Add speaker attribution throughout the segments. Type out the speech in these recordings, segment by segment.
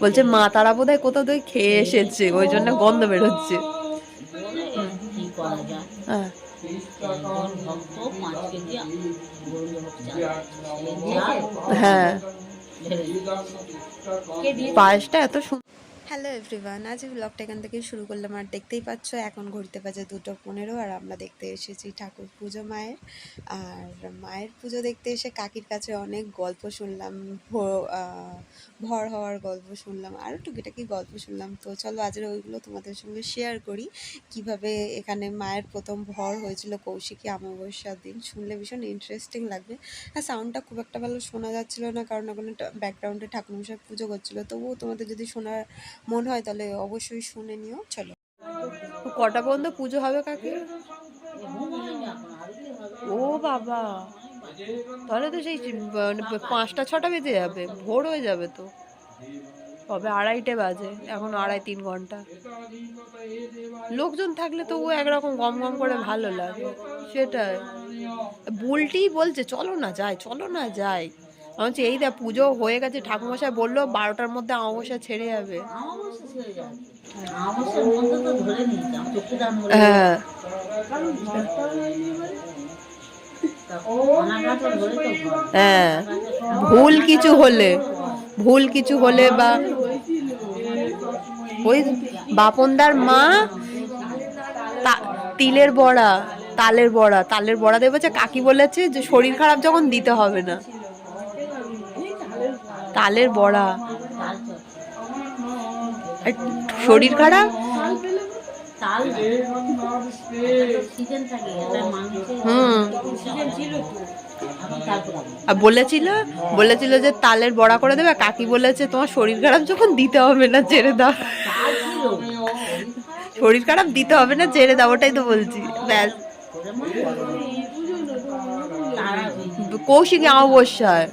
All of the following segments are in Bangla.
Speaker 1: বলছে মা তারা বোধহয় কোথাও থেকে খেয়ে এসেছে, ওই জন্য গন্ধ বেরোচ্ছে। হ্যাঁ হ্যাঁ, পায়েসটা এত সুন্দর। হ্যালো এভরিওয়ান, আজ ব্লগটা এখান থেকে শুরু করলাম। আর দেখতেই পাচ্ছ এখন ঘুরতে বাজে 2:15, আর আমরা দেখতে এসেছি ঠাকুর পুজো মায়ের। আর মায়ের পুজো দেখতে এসে কাকির কাছে অনেক গল্প শুনলাম, ভর হওয়ার গল্প শুনলাম, আরও টুকিটাকি গল্প শুনলাম। তো চলো আজের ওইগুলো তোমাদের সঙ্গে শেয়ার করি, কিভাবে এখানে মায়ের প্রথম ভর হয়েছিল কৌশিকী অমাবস্যার দিন। শুনলে ভীষণ ইন্টারেস্টিং লাগবে। আর সাউন্ডটা খুব একটা ভালো শোনা যাচ্ছিল না, কারণ ওখানে ব্যাকগ্রাউন্ডে ঠাকুরমশাই পুজো করছিলো। তবুও তোমাদের যদি শোনার মন হয় তাহলে অবশ্যই শুনে নিও। চলো, কটা পর্যন্ত পুজো হবে কাকি? ও বাবা, তাহলে তো সেই 5টা-6টা বেজে যাবে, ভোর হয়ে যাবে তো। কবে 2:30 বাজে, এখন 2.5-3 ঘন্টা। লোকজন থাকলে তো ও একরকম গম গম করে ভালো লাগে। সেটাই, বুলটি বলছে চলো না যাই, চলো না যাই। আমি বলছি এই দেখ পুজো হয়ে গেছে, ঠাকুরমশাই বললো 12টার মধ্যে অমাবস্যা ছেড়ে যাবে। হ্যাঁ হ্যাঁ, ভুল কিছু হলে, ভুল কিছু হলে বা ওই বাপনদার মা তিলের বড়া, তালের বড়া দেবে। কাকি বলেছে যে শরীর খারাপ যখন দিতে হবে না, তালের বড়া। শরীর খারাপ, আর বলেছিল যে তালের বড়া করে দেবে। কাকি বলেছে তোমার শরীর খারাপ যখন দিতে হবে না, ছেড়ে দাও। শরীর খারাপ দিতে হবে না, ছেড়ে দাও, ওটাই তো বলছি। ব্যাস, কৌশিকী অমাবস্যায়।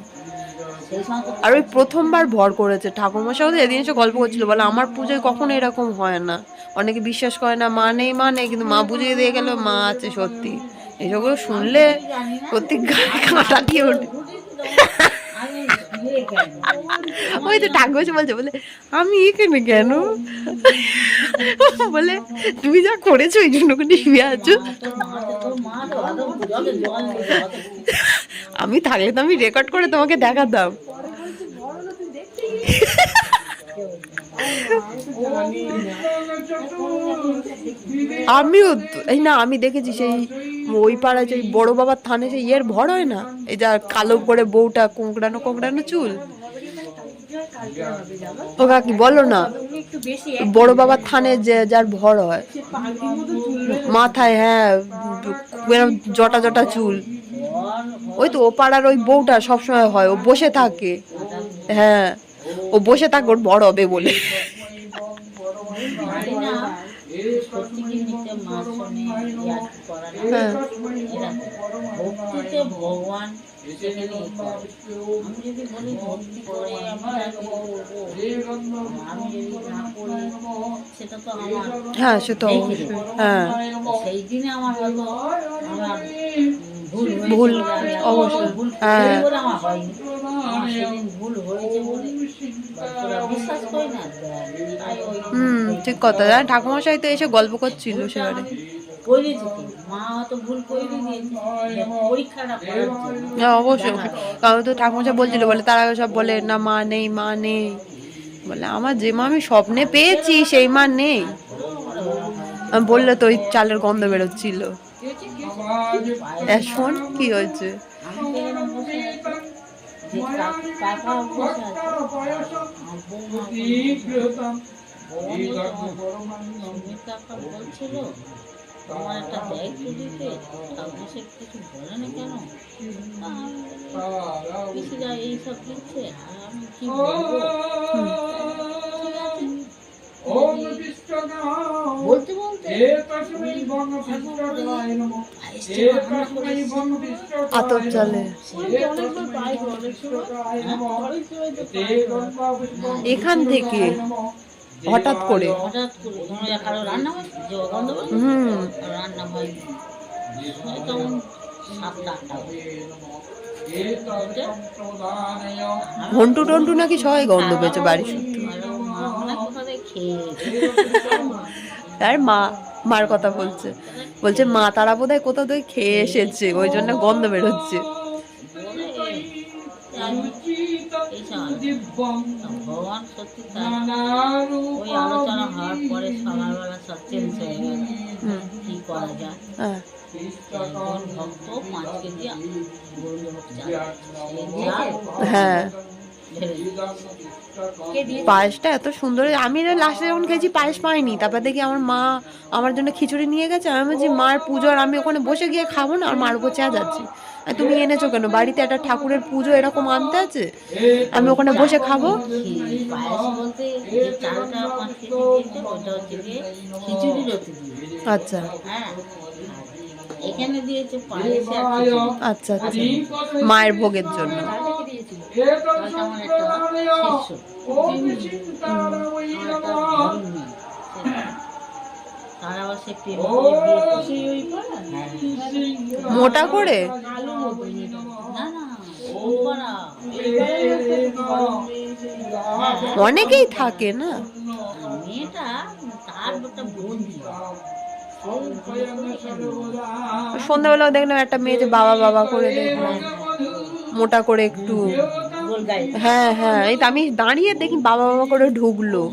Speaker 1: আর ওই প্রথমবার ভর করেছে ঠাকুরমশাই, ওদের এদিন এসে গল্প করছিল, বলে আমার পুজোয় কখনো এরকম হয় না। অনেকে বিশ্বাস করে না, মা নেই মা নেই, কিন্তু মা বুঝিয়ে দিয়ে গেল মা আছে সত্যি। এসবগুলো শুনলে সত্যি গায়ে কাঁটা দিয়ে ওঠে। ওই তো ঠাকুর বলছে, বলে আমি এখানে কেন, বলে তুমি যা করেছো ওই জন্য করে শুয়ে আছো। আমি থাকলে তো আমি রেকর্ড করে তোমাকে দেখাতাম। আমিও এই না, আমি দেখেছি সেই ওই পাড়ায় যে বড় বাবার থানে সেই ইয়ের ভর হয় না, এই যা কালো করে বউটা কোঁকড়ানো কোঁকড়ানো চুল। ও কাকি বলো না, বড় বাবার থানে যে যার ভর হয় মাথায়, হ্যাঁ জটা জটা চুল। ওই তো ও পাড়ার ওই বউটা সবসময় হয়, ও বসে থাকে। হ্যাঁ, ও বসে থাকে ওর বড় হবে বলে। ভগবান হ্যাঁ সে তো অবশ্যই। হ্যাঁ সেই দিনে আমার হয়তো আমার ভুল অবশ্যই। হ্যাঁ ভুল হয়েছে বলে বিশ্বাস করি না। ঠিক কথা। ঠাকুমশাই তো এসে গল্প করছিল সেবারে। অবশ্যই, কারণ তো ঠাকুমশাই বলছিল, বলে তারা সব বলে না মা নেই মা নেই, বলে আমার যে মা আমি স্বপ্নে পেয়েছি সেই মা নেই। বললে তো ওই চালের গন্ধ বেরোচ্ছিল। শোন কি হয়েছে। তোমার একটা দায়িত্ব দিতে সে কিছু বলে না কেন, পিসিরা এইসব দিচ্ছে, আমি কি বলবো। বলতে বলতে আতপ চলে এখান থেকে হঠাৎ করে। ঘন্টু টন্টু নাকি সবাই গন্ধ পেয়েছে বাড়ির সত্যি। আর মার কথা বলছে, বলছে মা তারা বোধহয় কোথাও থেকে খেয়ে এসেছে, ওই জন্য গন্ধ বেরোচ্ছে।
Speaker 2: ভগবান সত্যি ওই আলোচনা হওয়ার পরে সকালবেলা সব চেঞ্জ হয়ে গেল, কি করা যায়। ভক্ত 5 কেজি
Speaker 1: হ্যাঁ, পায়েসটা এত সুন্দর। আমি লাস্টে যখন খেয়েছি পায়েস পাইনি, তারপর দেখি আমার মা আমার জন্য খিচুড়ি নিয়ে গেছে। আমি বলছি মার পুজো, আর আমি ওখানে বসে গিয়ে খাবো না, আর মার উপর চেঁচাচ্ছি তুমি এনেছো কেন, বাড়িতে একটা ঠাকুরের পুজো এরকম আনতে আছে, আমি ওখানে বসে খাবো। আচ্ছা
Speaker 2: এখানে দিয়েছে পায়েস,
Speaker 1: আচ্ছা আচ্ছা, মায়ের ভোগের জন্য। মোটা করে অনেকেই থাকে না, সন্ধ্যাবেলাও দেখলাম একটা মেয়ে যে বাবা বাবা করে দেখলাম, মোটা করে একটু। হ্যাঁ হ্যাঁ, এই তো আমি দাঁড়িয়ে দেখি বাবা বাবা করে ঢুকলো।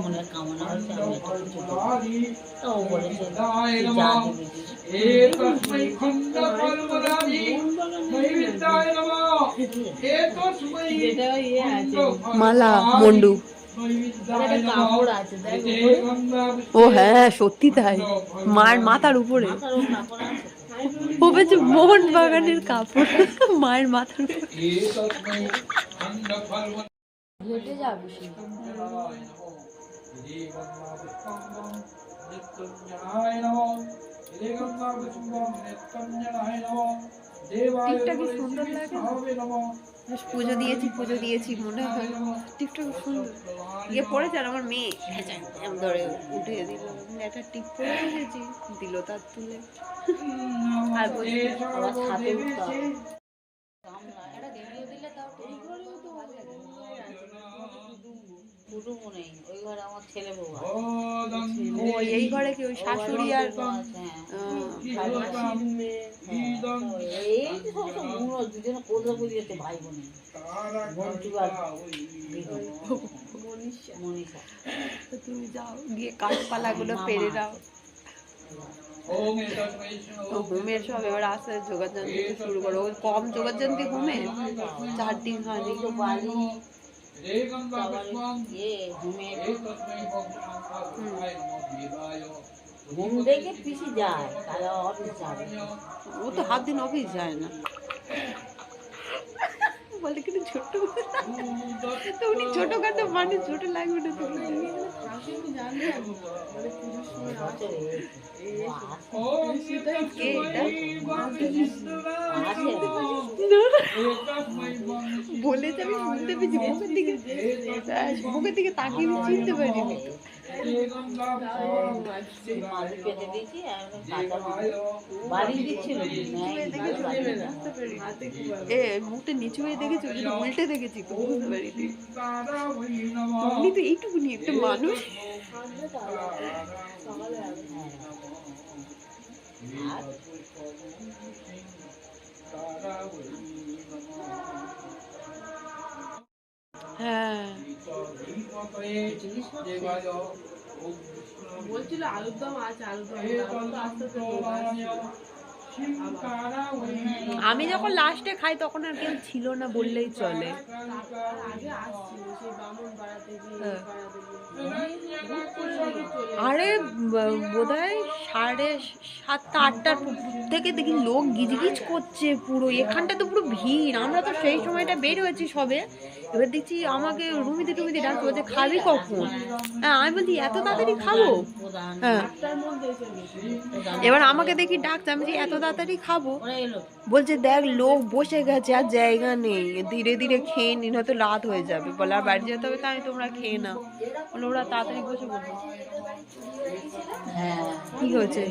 Speaker 2: মনের কামনা হচ্ছে আমি তো বলেছে
Speaker 1: মালা মন্ডু। ও হ্যাঁ সত্যি তাই, মায়ের মাথার উপরে ও বলছে মোহন বাগানের কাপড় মায়ের মাথার উপরে।
Speaker 3: হেঁটে যাবে
Speaker 1: টিপটা কি সুন্দর লাগে, পুজো দিয়েছি মনে হয়, টিপটা খুব সুন্দর। গিয়ে পড়েছে আর আমার মেয়ে ধরে উঠিয়ে দিল, একটা টিপ পরে রেখেছি, দিল তার তুলে। আর এই ঘরে কি ওই শাশুড়ি আর
Speaker 2: ভাই বোন
Speaker 1: তুমি যাও গিয়ে গাছপালা গুলো পেরে দাও। হোমের সব এবার আসে যোগাযন্ত্র শুরু করো, কম যোগাযন্ত্র হোমে 4 দিন হয়নি তো বালি ও তো হাত দিন অফিস যায় না, বলে কিন্তু ছোট্ট তো উনি ছোটখাটো মানুষ, ছোট লাগবে না বলেছে। আমি শুনতে পেয়েছি মুখের দিকে তাকিয়ে চিনতে পারিনি। মুখটা নিচু হয়ে দেখেছি, উল্টে দেখেছি, বুঝতে পারিনি। উনি তো এইটুকুনি একটা মানুষ। হ্যাঁ
Speaker 3: বলছিল আলুর দম আছে,
Speaker 1: আমি যখন লাস্টে খাই তখন আর কেউ ছিল না বললেই চলে। আরে বোধহয় 7:30-8টার থেকে দেখি লোক গিজগিজ করছে পুরো, এখানটা তো পুরো ভিড়। আমরা তো সেই সময়টা বের হয়েছি সবে, এবার দেখছি আমাকে রুমিদি ডাকছে, বলছে খাবি কখন। হ্যাঁ আমি বলছি এত তাড়াতাড়ি খাবো, হ্যাঁ এবার আমাকে দেখি ডাকছে, আমি এত তাড়াতাড়ি খাবো, বলছে দেখ লোক বসে গেছে আর জায়গা নেই, ধীরে ধীরে খেয়ে নিন হয়তো রাত হয়ে যাবে, বলে আর বাড়ি যেতে হবে, তাই তোমরা খেয়ে নাও, বলে ওরা তাড়াতাড়ি বসে বলবে। কি হয়েছে,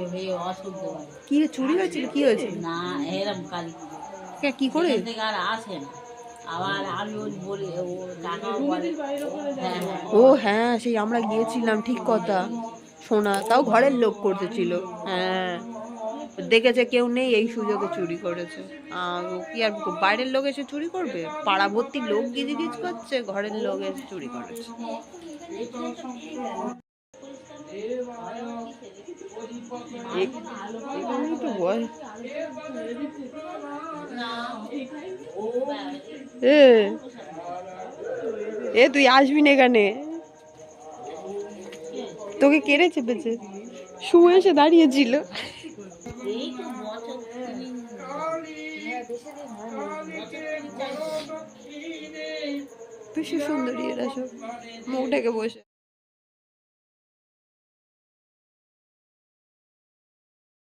Speaker 1: কি চুরি হয়েছিল, কি হয়েছে?
Speaker 2: না এরকম কালী
Speaker 1: কি করে?
Speaker 2: এখান থেকে আর আসে না। আবার আমি ওই বলি, ও কাকাও বলে, হ্যাঁ হ্যাঁ
Speaker 1: ও হ্যাঁ, সেই আমরা গিয়েছিলাম, ঠিক কথা। সোনা তাও ঘরের লোক করতেছিল। হ্যাঁ, দেখেছে কেউ নেই, এই সুযোগে চুরি করেছে। ও কি আর বাইরের লোক এসে চুরি করবে? পাড়া ভর্তি লোক গিজগিজ করছে, ঘরের লোক এসে চুরি করেছে। এখানেই তো বল। এ তুই আসবি না এখানে, তোকে কেড়ে চেপেছে। শুয়ে এসে দাঁড়িয়েছিল।
Speaker 2: এই তো বছর তিন,
Speaker 1: বেশি সুন্দরী এরা সব, মুখ ঢেকে বসে।